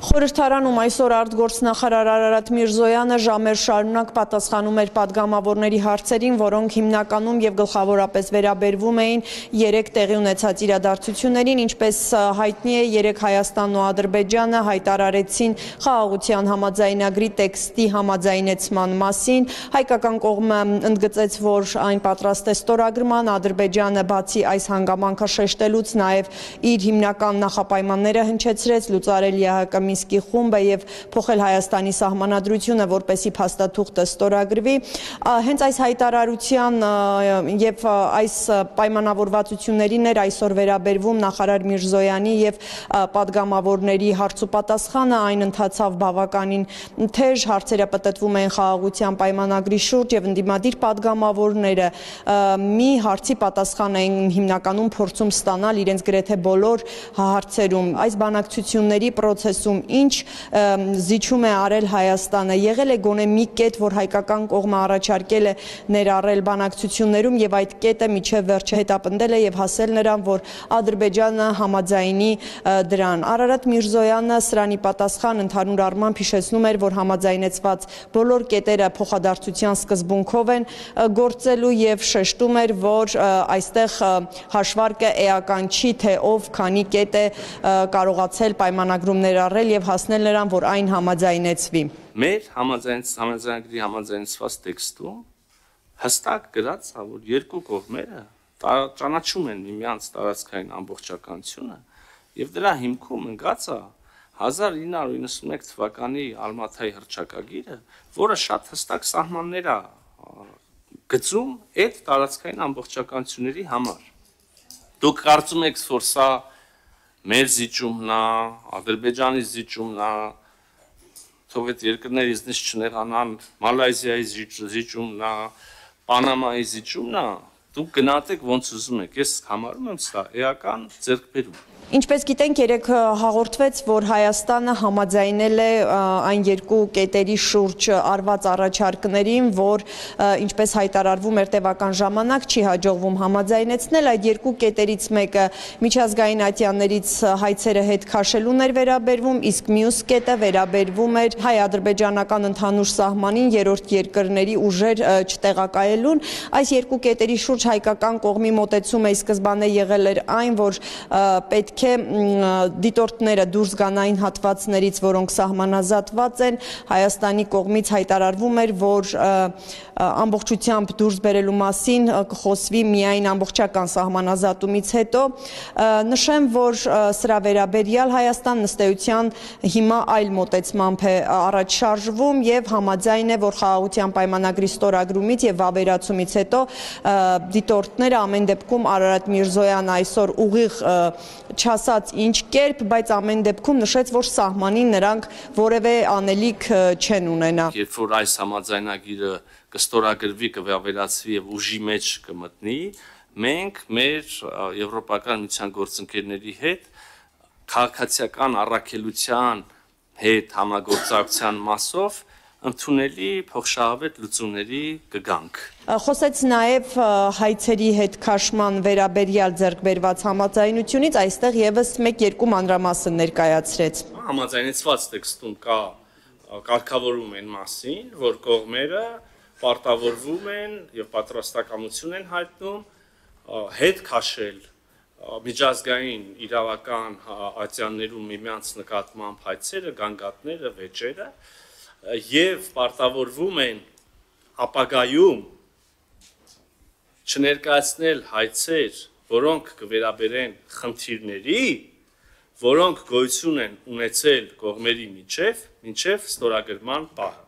Խորհրդարանում այսօր արտգործնախարար Արարատ Միրզոյանը ժամեր շարունակ պատասխանում էր պատգամավորների հարցերին, որոնք հիմնականում եւ գլխավորապես վերաբերվում էին 3 տեղի ունեցած իրադարձություններին, ինչպես հայտնի է, 3 Հայաստանն ու Ադրբեջանը հայտարարեցին խաղաղության համաձայնագրի տեքստի համաձայնեցման մասին։ Հայկական կողմը ընդգծեց, որ այն պատրաստ է ստորագրման, Ադրբեջանը բացի այս հանգամանքը շեշտելուց նաեւ իր հիմնական նախապայմանները հնչեցրեց լուծարել ԵԱՀԿ Մինսկի խումբը եւ փոխել Հայաստանի սահմանադրությունը, որպեսզի փաստաթուղթը ստորագրվի։ Հենց այս հայտարարության եւ այս պայմանավորվածություններին էր այսօր վերաբերվում նախարար Միրզոյանի եւ պատգամավորների հարցուպատասխանը, այն ընթացավ բավականին թեժ, հարցերը պատտվում էին խաղաղության պայմանագրի շուրջ եւ ընդդիմադիր պատգամավորները մի հարցի պատասխան էին հիմնականում փորձում ստանալ իրենց գրեթե բոլոր հարցերում։ Այս բանակցությունների process-ում ինչ զիջում է արել Հայաստանը, եղել է գոնե մի կետ, որ հայկական կողմը առաջարկել է ներառել բանակցություններում եւ այդ կետը միջև վերջը հետապնդել է եւ հասել նրան, որ Ադրբեջանը համաձայնի դրան։ Արարատ Միրզոյանը սրանի պատասխան ընդհանուր առմամբ հիշեցնում էր, որ համաձայնեցված բոլոր կետերը փոխադարձության սկզբունքով են գործելու եւ շեշտում էր, որ այստեղ հաշվարկը էական չի, թե ով քանի կետ է կարողացել պայմանագրում ներառել եւ հասնել նրան, որ այն համաձայնեցվի։ Մեր համաձայնագրի համաձայնեցված տեքստում հստակ գրած է, որ երկու կողմերը ճանաչում են միմյանց տարածքային ամբողջականությունը եւ դրա հիմքում ընկած է 1991 թվականի Ալմաթայի հռչակագիրը, որը շատ հստակ սահմաններ է գծում այդ տարածքային ամբողջականությունների համար։ Դուք կարծում եք, որ սա մեր զիջումն է, Ադրբեջանի զիջումն է, թող այդ երկրները իզնից չնեղանան, Մալայզիայի զիջումն է, Պանամայի զիջումն է, դուք գնահատեք ոնց ուզում եք, ես համարում եմ սա էական ձեռքբերում։ Ինչպես գիտենք, երեք հաղորդվեց, որ Հայաստանը համաձայնել է այն երկու կետերի շուրջ արված առաջարկներին, որ ինչպես հայտարարվում էր տևական ժամանակ չի հաջողվում համաձայնեցնել, այդ երկու կետերից մեկը միջազգային ատյաններից հայցերը հետ քաշելուն էր վերաբերվում, իսկ մյուս կետը վերաբերվում էր հայ-ադրբեջանական ընդհանուր սահմանին երրորդ երկրների ուժեր չտեղակայելուն։ Այս երկու կետերի շուրջ հայկական կողմի մոտեցումը ի սկզբանե եղել էր այն, որ պետք է դիտորդները դուրս գան այն հատվածներից, որոնք սահմանազատված են, Հայաստանի կողմից հայտարարվում էր, որ ամբողջությամբ դուրս բերելու մասին կխոսվի միայն ամբողջական սահմանազատումից հետո։ Նշեմ, որ սրա վերաբերյալ Հայաստանն ըստ էության հիմա այլ մոտեցմամբ է առաջ շարժվում եւ համաձայն է, որ խաղաղության պայմանագրի ստորագրումից եւ վավերացումից հետո դիտորդները ամեն դեպքում Արարատ Միրզոյանը այսօր ուղիղ չասած ինչ կերպ, բայց ամեն դեպքում նշեց, որ սահմանին նրանք որևէ անելիք չեն ունենա։ Երբ որ այս համաձայնագիրը կստորագրվի, կվավերացվի եւ ուժի մեջ կմտնի, մենք մեր եվրոպական միության գործընկերների հետ քաղաքացիական առաքելության հետ համագործակցության մասով ընդունելի փոխշահավետ լուծումների կգանք։ Խոսեց նաև հայցերի հետ քաշման վերաբերյալ ձեռք բերված համաձայնությունից, այստեղ եւս 1-2 մանրամասն ներկայացրեց։ Համաձայնեցված տեքստում կա կարգավորում են մասին, որ կողմերը պարտավորվում են եւ պատրաստակամություն են հայտնում հետ քաշել միջազգային իրավական ատյաններում միմյանց նկատմամբ հայցերը, գանգատները, վեճերը եւ պարտավորվում են ապագայում չներկայացնել հայցեր, որոնք կվերաբերեն խնդիրների, որոնք գոյություն են ունեցել կողմերի միջև, մինչև ստորագրման պահը։